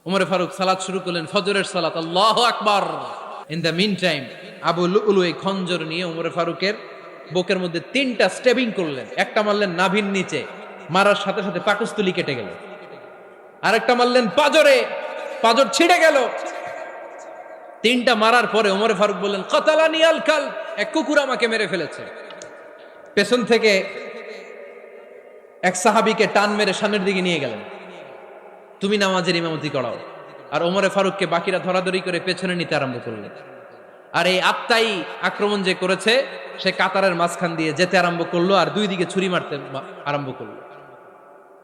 উমর ফারুক সালাত শুরু করলেন, ফজরের সালাত, আল্লাহু আকবার। In the meantime Abu Lulu এই খঞ্জর নিয়ে উমর ফারুকের বুকের মধ্যে 3টা স্টেবিং করলেন। একটা মারলেন নাভির নিচে, মারার সাথে সাথে পাকস্থলী কেটে গেল। আরেকটা মারলেন পাজরে, পাজর ছিঁড়ে গেল। 3টা মারার পরে উমর ফারুক বললেন, কাতালানি আল কালব, এক কুকুর আমাকে মেরে ফেলেছে। পেছন থেকে এক সাহাবীকে টান মেরে সামনের দিকে নিয়ে গেলেন, তুমি নামাজের ইমামতি করাও। আর ওমরে ফারুককে বাকিরা ধরাধরি করে পেছনে নিতে আরম্ভ করলেন। আর এই আত্মাই আক্রমণ যে করেছে, সে কাতারের মাঝখান দিয়ে যেতে আরম্ভ করলো আর 2 দিকে ছুরি মারতে আরম্ভ করলো।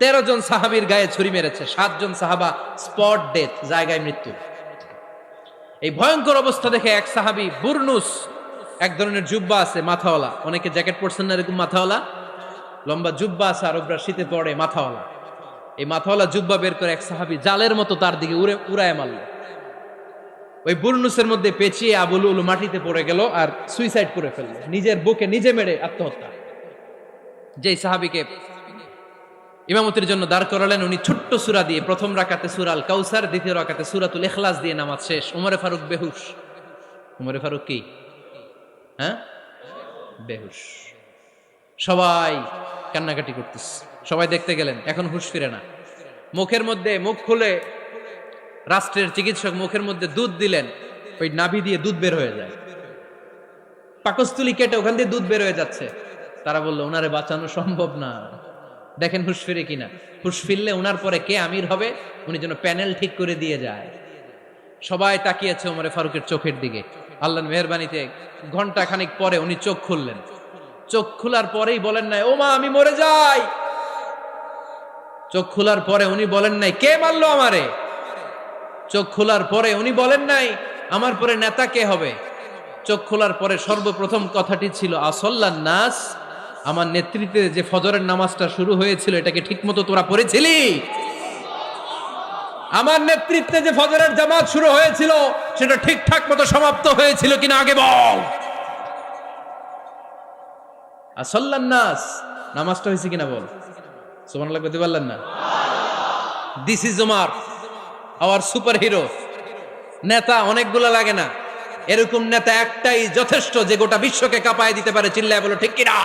13 জন সাহাবীর গায়ে ছুরি মেরেছে, 7 জন সাহাবা স্পট ডেথ, জায়গায় মৃত্যু। এই ভয়ঙ্কর অবস্থা দেখে এক সাহাবী বুরনুস, এক ধরনের জুব্বা আছে মাথাওয়ালা, অনেকে জ্যাকেট পরছেন না এরকম মাথাওয়ালা, লম্বা জুব্বা আছে আরবরা শীতে পড়ে মাথাওয়ালা, এই মাথাওয়ালা জুব্বা বের করে এক সাহাবী জালের মতো তার দিকে উড়ায় মারল। ওই বুরনুসের মধ্যে পেঁচিয়ে আবু লুলু মাটিতে পড়ে গেল আর সুইসাইড করে ফেলল, নিজের বুকে নিজে মেরে আত্মহত্যা। যেই সাহাবীকে ইমামতির জন্য দাঁড় করালেন, উনি ছোট্ট সূরা দিয়ে প্রথম রাকাতে সূরা আল কাউসার, দ্বিতীয় রাকাতে সূরাতুল ইখলাস দিয়ে নামাজ শেষ। উমরে ফারুক বেহুশ। উমরে ফারুক কি বেহুশ। সবাই কান্নাকাটি করতেছে, সবাই দেখতে গেলেন, এখন হুঁশ ফিরে না। মুখের মধ্যে, মুখ খুলে রাষ্ট্রের চিকিৎসক মুখের মধ্যে দুধ দিলেন, ওই নাভি দিয়ে দুধ বের হয়ে যায়, পাকস্থলী কেটে ওখান দিয়ে দুধ বের হয়ে যাচ্ছে। তারা বললো ওনারে বাঁচানো সম্ভব না, দেখেন হুঁশ ফিরে কিনা। হুঁশ ফিরলে ওনার পরে কে আমির হবে, উনি যেন প্যানেল ঠিক করে দিয়ে যায়। সবাই তাকিয়েছে ওমরে ফারুকের চোখের দিকে। আল্লাহর মেহেরবানিতে ঘন্টা খানিক পরে উনি চোখ খুললেন। চোখ খোলার পরেই বলেন নাই, ও মা আমি মরে যাই। চোখ খোলার পরে উনি বলেন নাই, কে মারলো আমারে। চোখ খোলার পরে উনি বলেন নাই, আমার পরে নেতা কে হবে। চোখ খোলার পরে সর্বপ্রথম কথাটি ছিল, আসল্লান নাস, আমার নেতৃত্বে যে ফজরের নামাজটা শুরু হয়েছিল এটাকে ঠিকমতো তোরা পড়েছিলি? আমার নেতৃত্বে যে ফজরের জামাত শুরু হয়েছিল সেটা ঠিকঠাক মতো সমাপ্ত হয়েছিল কিনা আগে বল। আসল্লান নাস, নামাজটা হয়েছে কিনা বল। সুবহানাল্লাহ কইতে পারলেন না? This is Umar, hour super hero. নেতা অনেকগুলো লাগে না, এরকম নেতা একটাই যথেষ্ট যে গোটা বিশ্বকে কাঁপায় দিতে পারে। চিল্লায় বলো ঠিক কিনা?